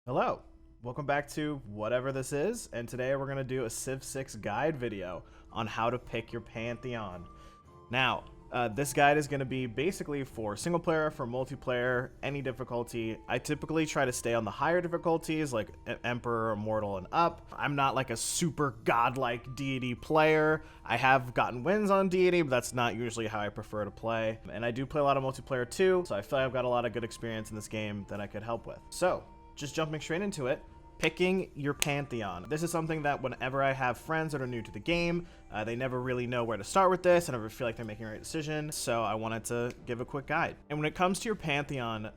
Hello, welcome back to whatever this is, and today we're going to do a Civ 6 guide video on how to pick your Pantheon. Now, this guide is going to be basically for single player, for multiplayer, any difficulty. I typically try to stay on the higher difficulties like Emperor, Immortal, and up. I'm not like a super godlike deity player. I have gotten wins on deity, but that's not usually how I prefer to play. And I do play a lot of multiplayer too, so I feel like I've got a lot of good experience in this game that I could help with. So, just jumping straight into it, picking your Pantheon. This is something that whenever I have friends that are new to the game, they never really know where to start with this. I never feel like they're making the right decision, so I wanted to give a quick guide. And when it comes to your Pantheon,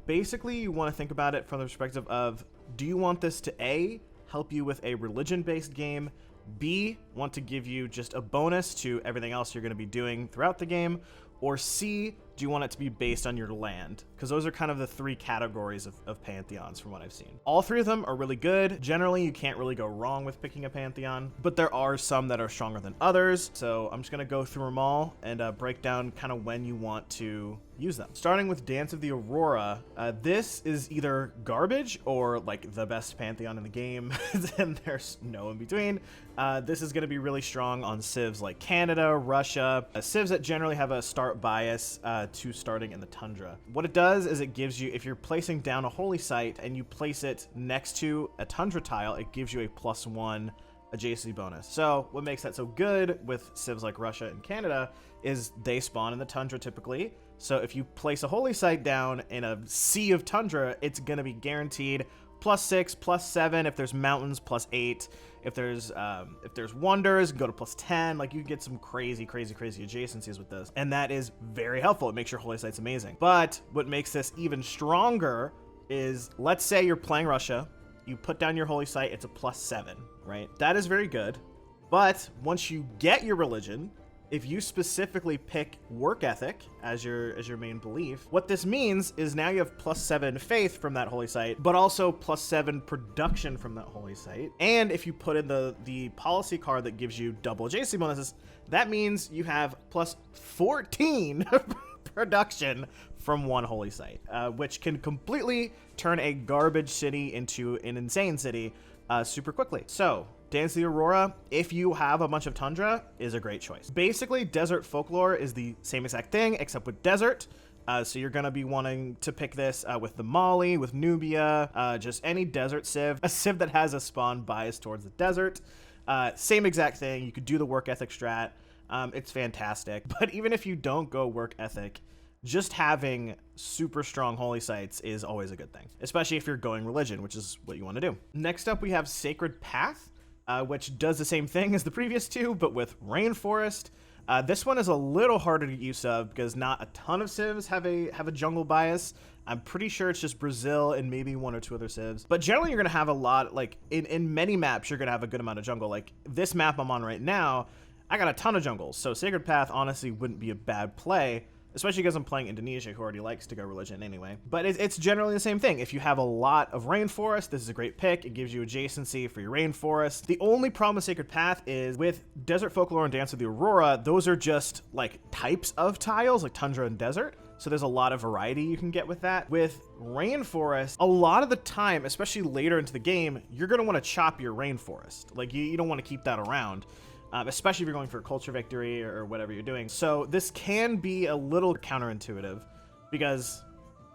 basically you want to think about it from the perspective of, do you want this to A, help you with a religion-based game, B, want to give you just a bonus to everything else you're going to be doing throughout the game, or C, do you want it to be based on your land? Because those are kind of the three categories of Pantheons from what I've seen. All three of them are really good. Generally, you can't really go wrong with picking a Pantheon, but there are some that are stronger than others. So I'm just gonna go through them all and break down kind of when you want to use them. Starting with Dance of the Aurora, this is either garbage or like the best Pantheon in the game, and there's no in between. This is gonna be really strong on civs like Canada, Russia, civs that generally have a start bias to starting in the tundra. What it does is it gives you, if you're placing down a holy site and you place it next to a tundra tile, it gives you a +1 adjacency bonus. So what makes that so good with civs like Russia and Canada is they spawn in the tundra typically. So if you place a holy site down in a sea of tundra, it's gonna be guaranteed +6, +7. If there's mountains, +8. If there's wonders, go to +10. Like, you get some crazy adjacencies with this, and that is very helpful. It makes your holy sites amazing. But what makes this even stronger is, let's say you're playing Russia, you put down your holy site, it's a +7, right? That is very good. But once you get your religion, if you specifically pick work ethic as your main belief, what this means is now you have +7 faith from that holy site, but also +7 production from that holy site. And if you put in the policy card that gives you double adjacency bonuses, that means you have +14 production from one holy site, which can completely turn a garbage city into an insane city super quickly. So Dance of the Aurora, if you have a bunch of tundra, is a great choice. Basically, Desert Folklore is the same exact thing, except with desert. So you're going to be wanting to pick this with the Mali, with Nubia, just any desert civ. A civ that has a spawn bias towards the desert. Same exact thing. You could do the work ethic strat. It's fantastic. But even if you don't go work ethic, just having super strong holy sites is always a good thing, especially if you're going religion, which is what you want to do. Next up, we have Sacred Path, which does the same thing as the previous two, but with Rainforest. This one is a little harder to get use of because not a ton of civs have a jungle bias. I'm pretty sure it's just Brazil and maybe one or two other civs. But generally, you're going to have a lot, like in many maps, you're going to have a good amount of jungle. Like this map I'm on right now, I got a ton of jungles. So Sacred Path honestly wouldn't be a bad play, especially because I'm playing Indonesia, who already likes to go religion anyway. But it's generally the same thing. If you have a lot of rainforest, this is a great pick. It gives you adjacency for your rainforest. The only problem with Sacred Path is with Desert Folklore and Dance of the Aurora, those are just like types of tiles, like tundra and desert. So there's a lot of variety you can get with that. With rainforest, a lot of the time, especially later into the game, you're gonna wanna chop your rainforest. Like you don't wanna keep that around. Especially if you're going for a culture victory or whatever you're doing. So this can be a little counterintuitive because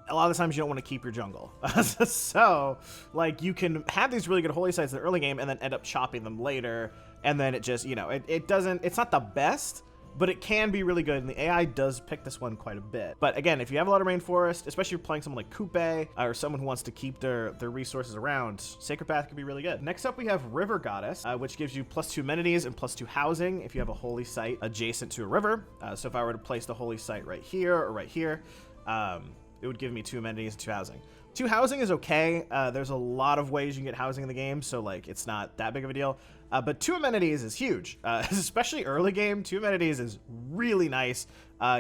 a lot of the times you don't want to keep your jungle. So like you can have these really good holy sites in the early game and then end up chopping them later. And then it just, it's not the best, but it can be really good, and the AI does pick this one quite a bit. But again, if you have a lot of rainforest, especially if you're playing someone like Coupe or someone who wants to keep their resources around, Sacred Path could be really good. Next up, we have River Goddess, which gives you +2 amenities and +2 housing if you have a holy site adjacent to a river. So if I were to place the holy site right here or right here, it would give me 2 amenities and 2 housing. 2 housing is okay. There's a lot of ways you can get housing in the game, so like it's not that big of a deal. But 2 amenities is huge, especially early game. 2 amenities is really nice.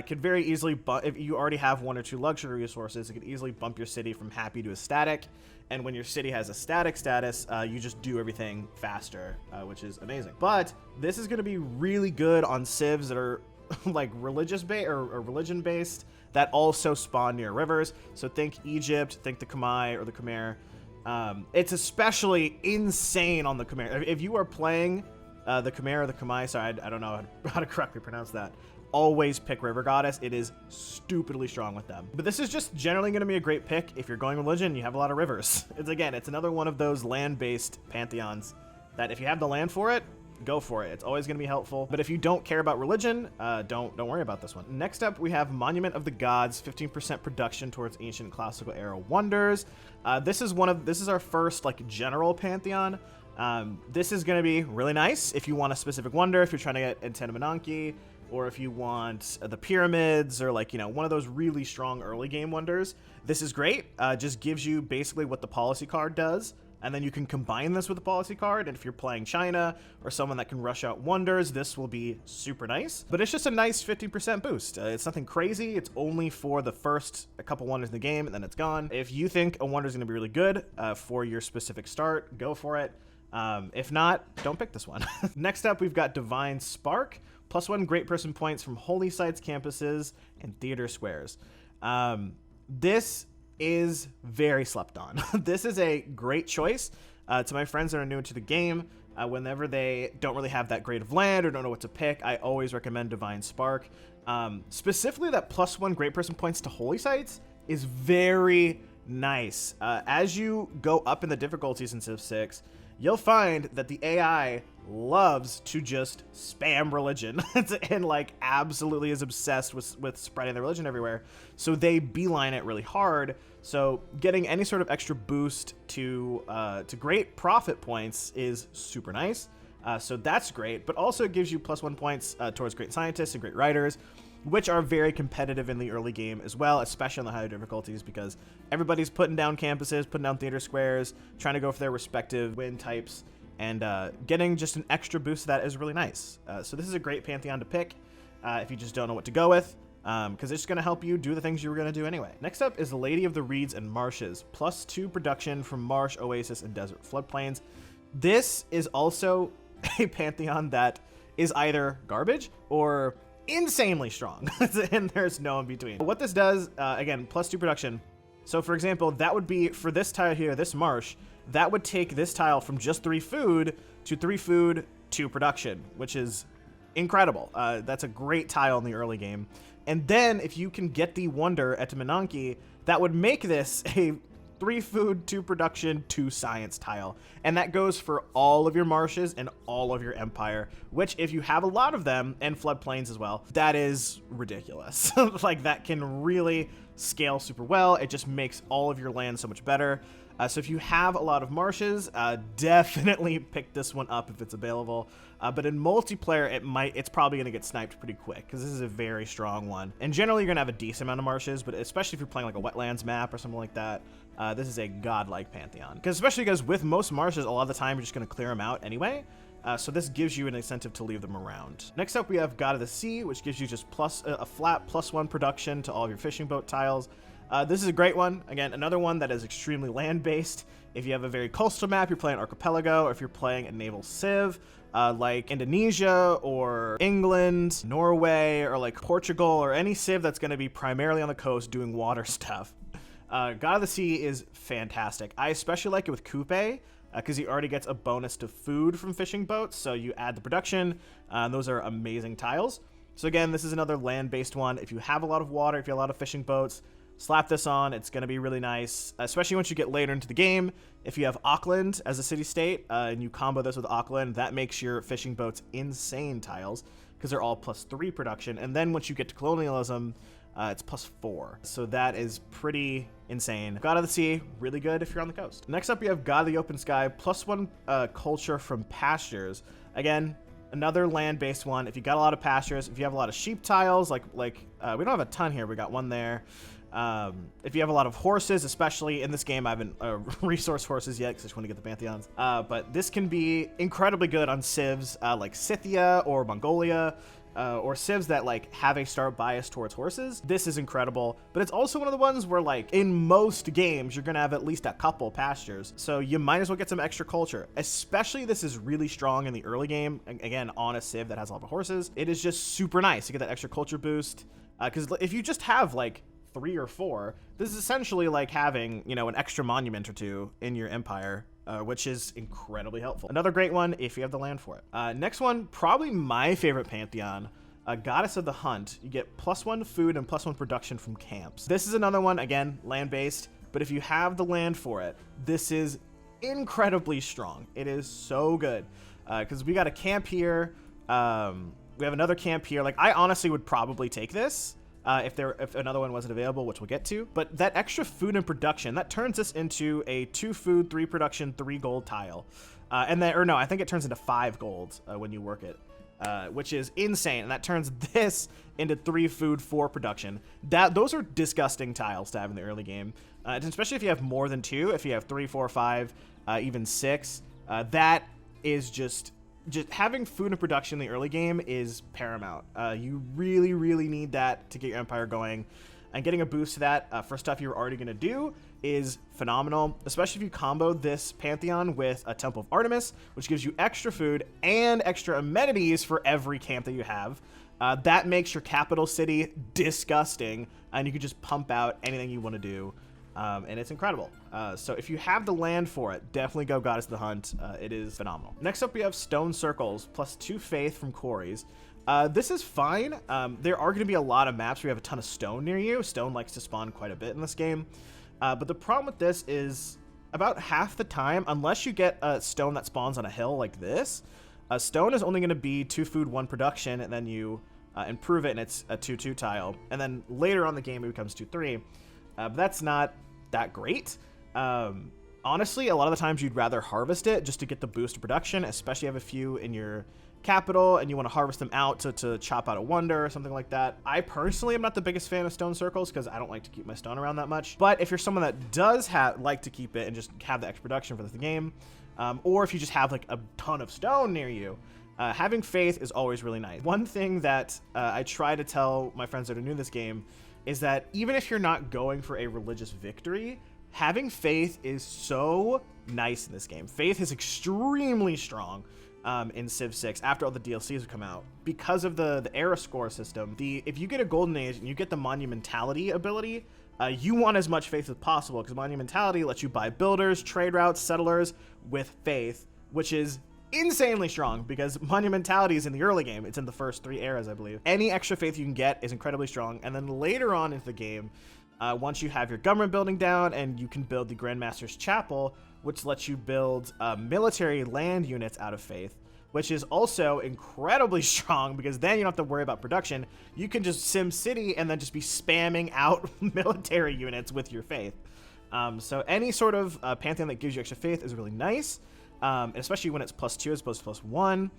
Could very easily, if you already have 1 or 2 luxury resources, it could easily bump your city from happy to a static. And when your city has a static status, you just do everything faster, which is amazing. But this is going to be really good on civs that are like religious-based or religion-based that also spawn near rivers. So think Egypt, think the Khmer or the Khmer. It's especially insane on the Chimera. If you are playing the Chimera or the Kamai, sorry, I don't know how to correctly pronounce that. Always pick River Goddess. It is stupidly strong with them. But this is just generally going to be a great pick if you're going religion, you have a lot of rivers. It's another one of those land-based pantheons that if you have the land for it, go for it. It's always going to be helpful. But if you don't care about religion, don't worry about this one. Next up, we have Monument of the Gods, 15% production towards ancient classical era wonders. This is our first like general pantheon. This is going to be really nice if you want a specific wonder, if you're trying to get Antenomenanki, or if you want the pyramids, or like, one of those really strong early game wonders. This is great. Just gives you basically what the policy card does, and then you can combine this with the policy card, and if you're playing China or someone that can rush out wonders, this will be super nice. But it's just a nice 15% boost. It's nothing crazy. It's only for the first couple wonders in the game, and then it's gone. If you think a wonder is going to be really good for your specific start, go for it. If not, don't pick this one. Next up, we've got Divine Spark, +1 great person points from holy sites, campuses, and theater squares. This is very slept on. This is a great choice to my friends that are new to the game. Whenever they don't really have that great of land or don't know what to pick, I always recommend Divine Spark. Specifically, that +1 great person points to holy sites is very nice. As you go up in the difficulties in Civ 6, you'll find that the AI loves to just spam religion and like absolutely is obsessed with spreading their religion everywhere. So they beeline it really hard. So getting any sort of extra boost to great profit points is super nice. So that's great, but also it gives you +1 points towards great scientists and great writers, which are very competitive in the early game as well, especially on the higher difficulties, because everybody's putting down campuses, putting down theater squares, trying to go for their respective win types, and getting just an extra boost to that is really nice. So this is a great pantheon to pick if you just don't know what to go with, because it's going to help you do the things you were going to do anyway. Next up is the Lady of the Reeds and Marshes, +2 production from marsh, oasis, and desert floodplains. This is also a pantheon that is either garbage or insanely strong, and there's no in between. What this does, again, +2 production. So for example, that would be for this tile here, this marsh, that would take this tile from just 3 food to 3 food, 2 production, which is incredible. That's a great tile in the early game. And then if you can get the wonder at Menanke, that would make this a 3 food, 2 production, 2 science tile. And that goes for all of your marshes and all of your empire, which if you have a lot of them, and floodplains as well, that is ridiculous. Like that can really scale super well. It just makes all of your land so much better. So if you have a lot of marshes, definitely pick this one up if it's available. But in multiplayer, it's probably going to get sniped pretty quick because this is a very strong one. And generally, you're going to have a decent amount of marshes, but especially if you're playing like a wetlands map or something like that, this is a godlike pantheon. Because especially because with most marshes, a lot of the time you're just going to clear them out anyway. So this gives you an incentive to leave them around. Next up, we have God of the Sea, which gives you just a flat +1 production to all of your fishing boat tiles. This is a great one. Again, another one that is extremely land-based. If you have a very coastal map, you're playing Archipelago, or if you're playing a naval civ, like Indonesia or England, Norway, or like Portugal, or any civ that's going to be primarily on the coast doing water stuff. God of the Sea is fantastic. I especially like it with Coupe, because he already gets a bonus to food from fishing boats, so you add the production. Those are amazing tiles. So again, this is another land-based one. If you have a lot of water, if you have a lot of fishing boats, slap this on. It's going to be really nice, especially once you get later into the game. If you have Auckland as a city-state, and you combo this with Auckland, that makes your fishing boats insane tiles, because they're all +3 production. And then once you get to colonialism, it's +4. So that is pretty insane. God of the Sea, really good if you're on the coast. Next up, we have God of the Open Sky, +1 culture from pastures. Again, another land-based one. If you got a lot of pastures, if you have a lot of sheep tiles, like we don't have a ton here. We got one there. If you have a lot of horses, especially in this game, I haven't resourced horses yet because I just want to get the Pantheons. But this can be incredibly good on civs like Scythia or Mongolia, or civs that like have a start bias towards horses. This is incredible, but it's also one of the ones where like in most games, you're going to have at least a couple pastures. So you might as well get some extra culture, especially this is really strong in the early game. Again, on a civ that has a lot of horses, it is just super nice to get that extra culture boost. Because if you just have like 3 or 4, this is essentially like having, you know, an extra monument or two in your empire, which is incredibly helpful. Another great one if you have the land for it. Next one, probably my favorite Pantheon, Goddess of the Hunt. You get +1 food and +1 production from camps. This is another one, again, land-based, but if you have the land for it, this is incredibly strong. It is so good, because we got a camp here. We have another camp here. Like, I honestly would probably take this if another one wasn't available, which we'll get to. But that extra food and production, that turns this into a 2 food, 3 production, 3 gold tile. And then, or no, I think it turns into 5 gold when you work it, which is insane. And that turns this into 3 food, 4 production. Those are disgusting tiles to have in the early game, especially if you have more than 2. If you have 3, 4, 5, even 6, that is just having food and production in the early game is paramount. You really, really need that to get your empire going. And getting a boost to that for stuff you're already going to do is phenomenal, especially if you combo this Pantheon with a Temple of Artemis, which gives you extra food and extra amenities for every camp that you have. That makes your capital city disgusting, and you can just pump out anything you want to do. And it's incredible. So if you have the land for it, definitely go Goddess of the Hunt. It is phenomenal. Next up, we have Stone Circles, +2 faith from quarries. This is fine. There are going to be a lot of maps where you have a ton of stone near you. Stone likes to spawn quite a bit in this game. But the problem with this is about half the time, unless you get a stone that spawns on a hill like this, a stone is only going to be 2 food, 1 production, and then you improve it and it's a 2-2 tile. And then later on in the game, it becomes 2-3. But that's not that great. Honestly, a lot of the times you'd rather harvest it just to get the boost of production, especially if you have a few in your capital and you want to harvest them out to chop out a wonder or something like that. I personally am not the biggest fan of stone circles because I don't like to keep my stone around that much. But if you're someone that does like to keep it and just have the extra production for the game, or if you just have like a ton of stone near you, having faith is always really nice. One thing that I try to tell my friends that are new to this game is that even if you're not going for a religious victory, having faith is so nice in this game. Faith is extremely strong in Civ 6 after all the DLCs have come out because of the era score system. If you get a golden age and you get the monumentality ability, you want as much faith as possible, because monumentality lets you buy builders, trade routes, settlers with faith, which is insanely strong because monumentality is in the early game. It's in the first 3 eras, I believe. Any extra faith you can get is incredibly strong. And then later on into the game, once you have your government building down and you can build the Grandmaster's Chapel, which lets you build military land units out of faith, which is also incredibly strong because then you don't have to worry about production. You can just sim city and then just be spamming out military units with your faith. So any sort of Pantheon that gives you extra faith is really nice. Especially when it's +2 as opposed to +1.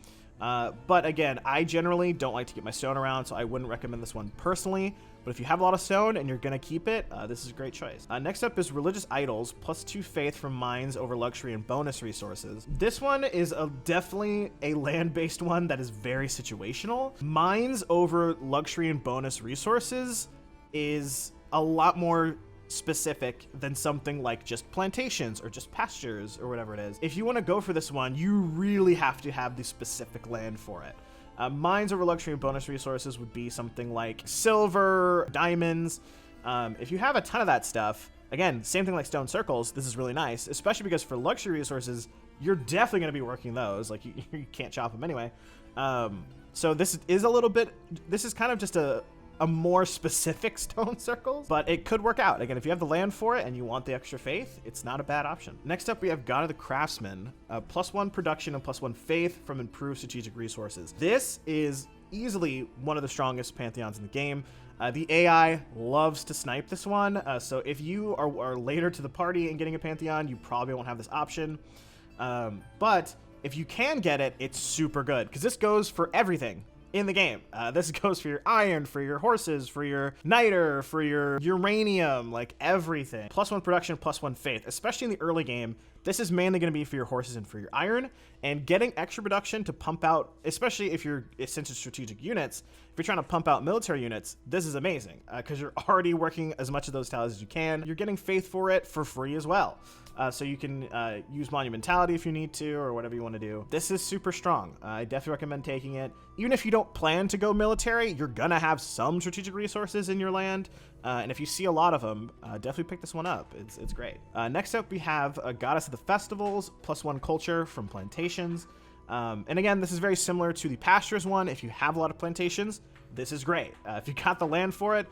But again, I generally don't like to get my stone around, so I wouldn't recommend this one personally. But if you have a lot of stone and you're going to keep it, this is a great choice. Next up is Religious Idols, +2 faith from mines over luxury and bonus resources. This one is definitely a land-based one that is very situational. Mines over luxury and bonus resources is a lot more specific than something like just plantations or just pastures or whatever it is. If you want to go for this one, you really have to have the specific land for it. Mines over luxury and bonus resources would be something like silver, diamonds. If you have a ton of that stuff, again, same thing like stone circles, this is really nice, especially because for luxury resources, you're definitely going to be working those. Like, you can't chop them anyway. So this is a little bit, this is kind of just a more specific stone circles, but it could work out. Again, if you have the land for it and you want the extra faith, it's not a bad option. Next up, we have God of the Craftsmen, +1 production and +1 faith from improved strategic resources. This is easily one of the strongest Pantheons in the game. The AI loves to snipe this one, so if you are later to the party and getting a Pantheon, you probably won't have this option. But if you can get it, it's super good, because this goes for everything in the game. This goes for your iron, for your horses, for your niter, for your uranium, like everything. +1 production, +1 faith, especially in the early game. This is mainly going to be for your horses and for your iron, and getting extra production to pump out, especially since it's strategic units, if you're trying to pump out military units, this is amazing because you're already working as much of those tiles as you can. You're getting faith for it for free as well. so you can use Monumentality if you need to, or whatever you want to do. This is super strong. I definitely recommend taking it. Even if you don't plan to go military, you're gonna have some strategic resources in your land, and if you see a lot of them, definitely pick this one up. It's great. Next up, we have a Goddess of the Festivals, +1 culture from Plantations. And again, this is very similar to the Pastures one. If you have a lot of plantations, this is great. If you got the land for it,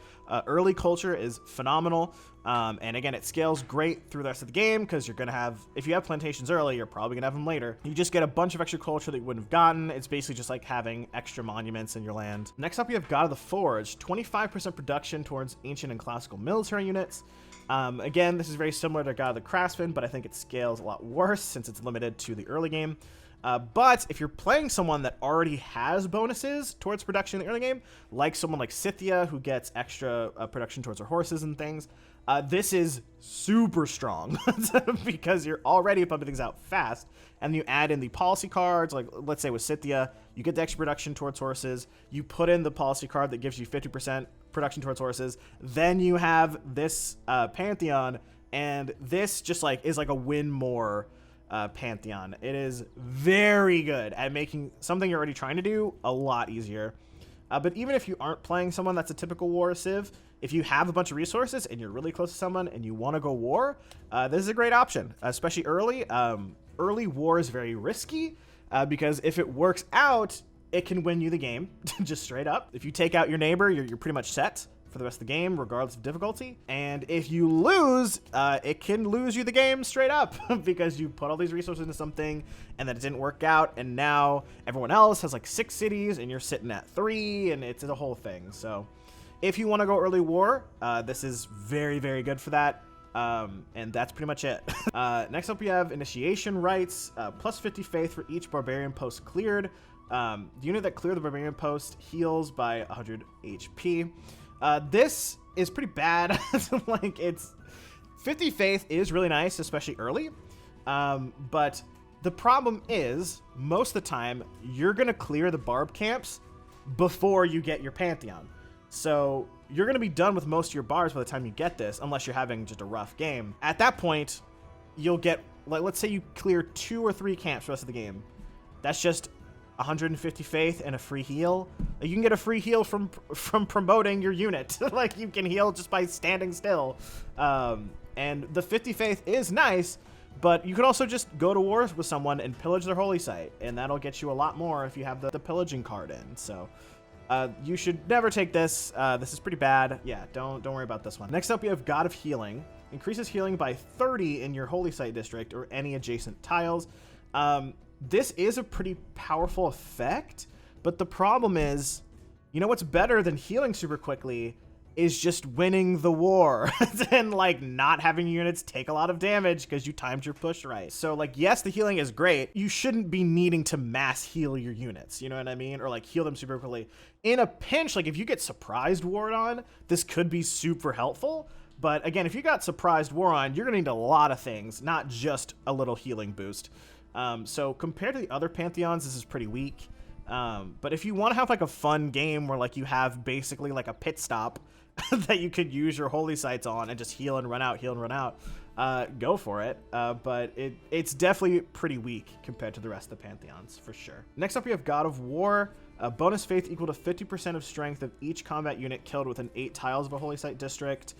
early culture is phenomenal. And again, it scales great through the rest of the game because you're going to have, if you have plantations early, you're probably going to have them later. You just get a bunch of extra culture that you wouldn't have gotten. It's basically just like having extra monuments in your land. Next up, you have God of the Forge, 25% production towards ancient and classical military units. Again, this is very similar to God of the Craftsmen, but I think it scales a lot worse since it's limited to the early game. But if you're playing someone that already has bonuses towards production in the early game, like someone like Scythia, who gets extra production towards her horses and things, this is super strong because you're already pumping things out fast, and you add in the policy cards, like let's say with Scythia, you get the extra production towards horses, you put in the policy card that gives you 50% production towards horses, then you have this Pantheon, and this just like is like a win more Pantheon. It is very good at making something you're already trying to do a lot easier. But even if you aren't playing someone that's a typical war civ, if you have a bunch of resources and you're really close to someone and you want to go war, this is a great option, especially early. Early war is very risky because if it works out, it can win you the game, just straight up. If you take out your neighbor, you're pretty much set for the rest of the game, regardless of difficulty. And if you lose, it can lose you the game straight up because you put all these resources into something and then it didn't work out, and now everyone else has like 6 cities and you're sitting at 3, and it's a whole thing. So if you want to go early war, this is very, very good for that. And that's pretty much it. Next up, we have Initiation Rites, plus 50 faith for each barbarian post cleared. The unit that cleared the barbarian post heals by 100 HP. This is pretty bad. Like, it's 50 faith is really nice, especially early. But the problem is most of the time you're going to clear the barb camps before you get your Pantheon. So you're going to be done with most of your barbs by the time you get this, unless you're having just a rough game. At that point, you'll get, like, let's say you clear 2 or 3 camps for the rest of the game. That's just 150 faith and a free heal. You can get a free heal from promoting your unit. Like, you can heal just by standing still. And the 50 faith is nice, but you could also just go to war with someone and pillage their holy site, and that'll get you a lot more if you have the pillaging card in. So you should never take this. This is pretty bad. Yeah, don't worry about this one. Next up, we have God of Healing. Increases healing by 30 in your holy site district or any adjacent tiles. This is a pretty powerful effect, but the problem is, you know what's better than healing super quickly is just winning the war and like not having units take a lot of damage because you timed your push right. So like, yes, the healing is great. You shouldn't be needing to mass heal your units, you know what I mean? Or like heal them super quickly. In a pinch, like if you get surprised war on, this could be super helpful. But again, if you got surprised war on, you're gonna need a lot of things, not just a little healing boost. So compared to the other Pantheons, this is pretty weak. But if you want to have like a fun game where like you have basically like a pit stop that you could use your holy sites on and just heal and run out, go for it. But it's definitely pretty weak compared to the rest of the Pantheons for sure. Next up, we have God of War. Bonus faith equal to 50% of strength of each combat unit killed within 8 tiles of a holy site district.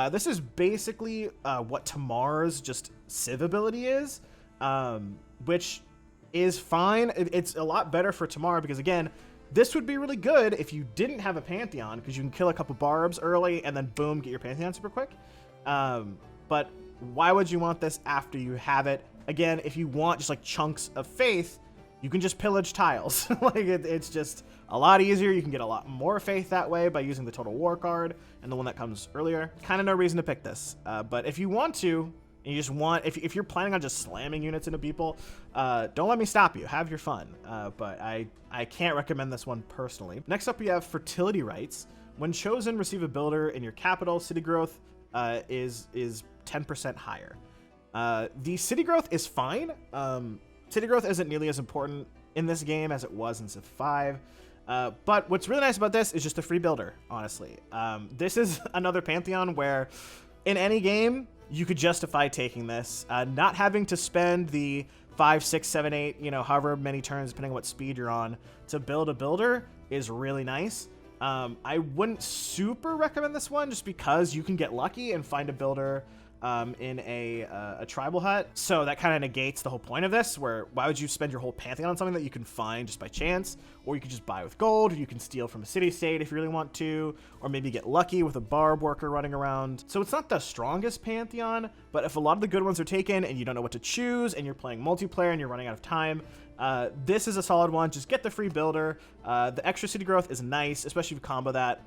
This is basically what Tamar's just civ ability is, which is fine. It's a lot better for Tamar because, again, this would be really good if you didn't have a Pantheon because you can kill a couple barbs early and then boom, get your Pantheon super quick. But why would you want this after you have it? Again, if you want just like chunks of faith, you can just pillage tiles. Like it's just a lot easier. You can get a lot more faith that way by using the Total War card and the one that comes earlier. Kind of no reason to pick this. But if you want to, and you just want, if you're planning on just slamming units into people, don't let me stop you. Have your fun. But I can't recommend this one personally. Next up, we have Fertility Rites. When chosen, receive a builder in your capital. City growth is 10% higher. The city growth is fine. City growth isn't nearly as important in this game as it was in Civ 5. But what's really nice about this is just a free builder, honestly. This is another Pantheon where in any game, you could justify taking this. Not having to spend the 5, 6, 7, 8, you know, however many turns, depending on what speed you're on, to build a builder is really nice. I wouldn't super recommend this one just because you can get lucky and find a builder in a tribal hut. So that kind of negates the whole point of this, where why would you spend your whole Pantheon on something that you can find just by chance, or you could just buy with gold, or you can steal from a city-state if you really want to, or maybe get lucky with a barb worker running around. So it's not the strongest Pantheon, but if a lot of the good ones are taken and you don't know what to choose and you're playing multiplayer and you're running out of time, this is a solid one. Just get the free builder. The extra city growth is nice, especially if you combo that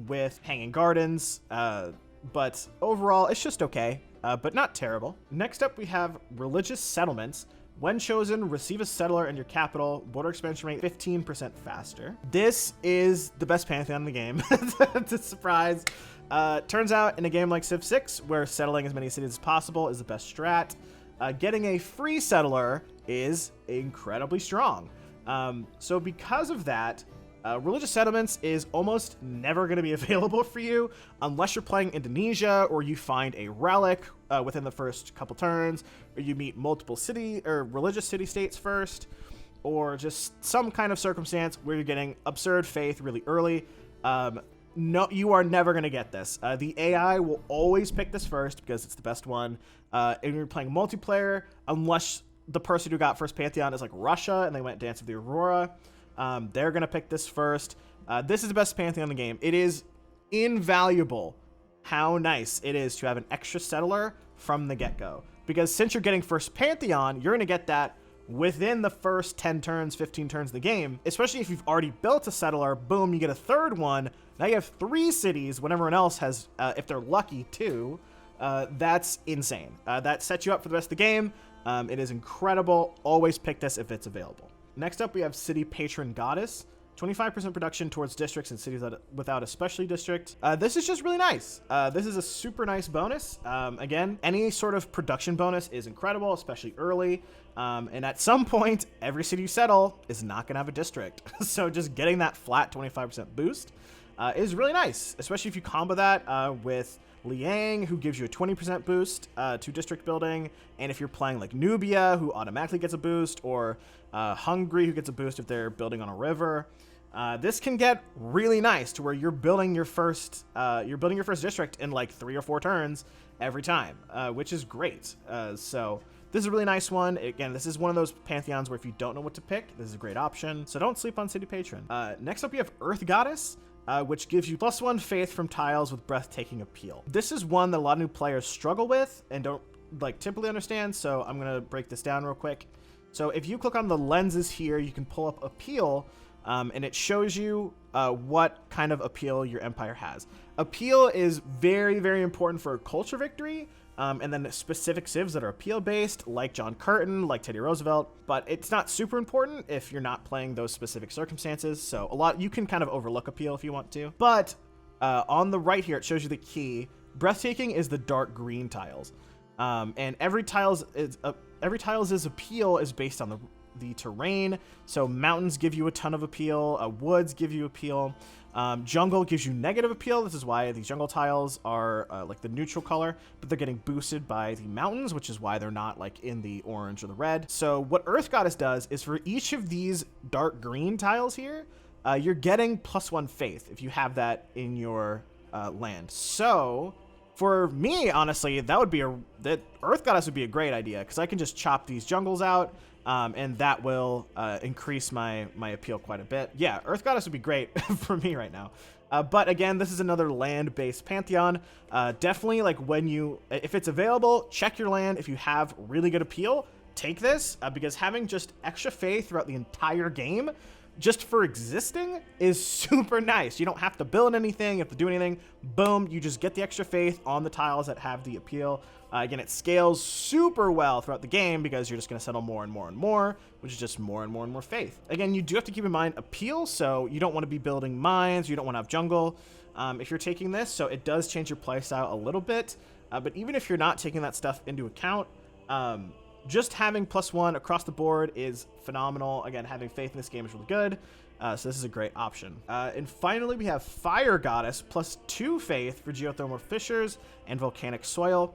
with Hanging Gardens. But overall, it's just okay, but not terrible. Next up, we have Religious Settlements. When chosen, receive a settler in your capital, border expansion rate 15% faster. This is the best Pantheon in the game. It's a surprise. Turns out in a game like Civ 6, where settling as many cities as possible is the best strat, getting a free settler is incredibly strong. So because of that, Religious Settlements is almost never going to be available for you unless you're playing Indonesia, or you find a relic within the first couple turns, or you meet multiple city or religious city-states first, or just some kind of circumstance where you're getting absurd faith really early. No, you are never going to get this. The AI will always pick this first because it's the best one. And you're playing multiplayer, unless the person who got first Pantheon is like Russia and they went Dance of the Aurora. They're going to pick this first. This is the best Pantheon in the game. It is invaluable how nice it is to have an extra settler from the get-go. Because since you're getting first Pantheon, you're going to get that within the first 10 turns, 15 turns of the game. Especially if you've already built a settler, boom, you get a third one. Now you have 3 cities when everyone else has, if they're lucky, 2. That's insane. That sets you up for the rest of the game. It is incredible. Always pick this if it's available. Next up, we have City Patron Goddess. 25% production towards districts and cities without a specialty district. This is just really nice. This is a super nice bonus. Again, any sort of production bonus is incredible, especially early. And at some point, every city you settle is not going to have a district. So just getting that flat 25% boost is really nice, especially if you combo that with Liang, who gives you a 20% boost to district building, and if you're playing like Nubia, who automatically gets a boost, or Hungary, who gets a boost if they're building on a river. This can get really nice to where you're building your first district in like 3 or 4 turns every time, which is great. So this is a really nice one. Again, this is one of those Pantheons where if you don't know what to pick, this is a great option. So don't sleep on City Patron. Next up, we have Earth Goddess, which gives you +1 faith from tiles with breathtaking appeal. This is one that a lot of new players struggle with and don't like typically understand, so I'm gonna break this down real quick. So if you click on the lenses here, you can pull up appeal, and it shows you what kind of appeal your empire has. Appeal is very, very important for culture victory, and then specific civs that are appeal based, like John Curtin, like Teddy Roosevelt, but it's not super important if you're not playing those specific circumstances. So you can kind of overlook appeal if you want to. But on the right here, it shows you the key. Breathtaking is the dark green tiles, and every tile's appeal is based on the terrain. So mountains give you a ton of appeal, woods give you appeal, jungle gives you negative appeal. This is why these jungle tiles are like the neutral color, but they're getting boosted by the mountains, which is why they're not like in the orange or the red. So what Earth Goddess does is for each of these dark green tiles here, you're getting +1 faith if you have that in your land. So for me, honestly, that Earth Goddess would be a great idea, because I can just chop these jungles out, and that will increase my appeal quite a bit. Yeah, Earth Goddess would be great for me right now. But again, this is another land-based Pantheon. Definitely, like if it's available, check your land. If you have really good appeal, take this, because having just extra faith throughout the entire game, just for existing, is super nice. You don't have to build anything, you have to do anything. Boom, you just get the extra faith on the tiles that have the appeal. Again, it scales super well throughout the game because you're just going to settle more and more and more, which is just more and more and more faith. Again, you do have to keep in mind appeal, so you don't want to be building mines, you don't want to have jungle if you're taking this, so it does change your playstyle a little bit. But even if you're not taking that stuff into account, just having +1 across the board is phenomenal. Again, having faith in this game is really good. So this is a great option. And finally, we have Fire Goddess, +2 faith for geothermal fissures and volcanic soil.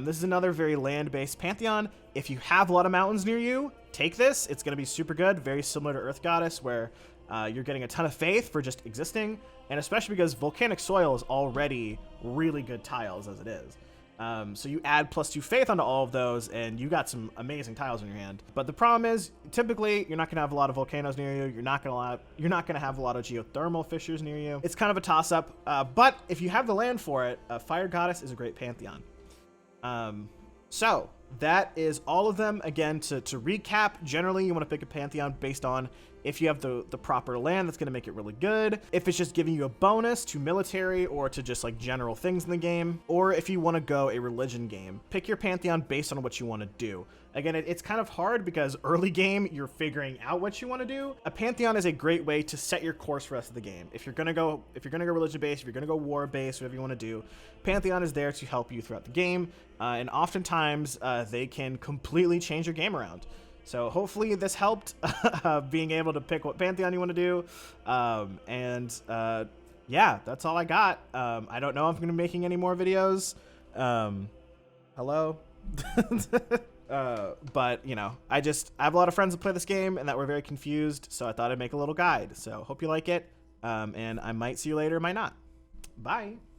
This is another very land-based Pantheon. If you have a lot of mountains near you, take this. It's going to be super good, very similar to Earth Goddess, where you're getting a ton of faith for just existing, and especially because volcanic soil is already really good tiles as it is. So you add +2 faith onto all of those, and you got some amazing tiles in your hand. But the problem is, typically, you're not going to have a lot of volcanoes near you. You're not going to have a lot of geothermal fissures near you. It's kind of a toss-up. But if you have the land for it, Fire Goddess is a great Pantheon. So that is all of them. Again, to recap, generally you want to pick a Pantheon based on if you have the proper land that's going to make it really good, if it's just giving you a bonus to military or to just like general things in the game, or if you want to go a religion game. Pick your Pantheon based on what you want to do. Again, it's kind of hard because early game, you're figuring out what you want to do. A Pantheon is a great way to set your course for the rest of the game. If you're gonna go religion based, if you're gonna go war based, whatever you want to do, Pantheon is there to help you throughout the game, and oftentimes they can completely change your game around. So hopefully this helped, being able to pick what Pantheon you want to do, yeah, that's all I got. I don't know if I'm gonna be making any more videos. Hello. But you know, I have a lot of friends that play this game and that were very confused, so I thought I'd make a little guide. So hope you like it, and I might see you later, might not. Bye.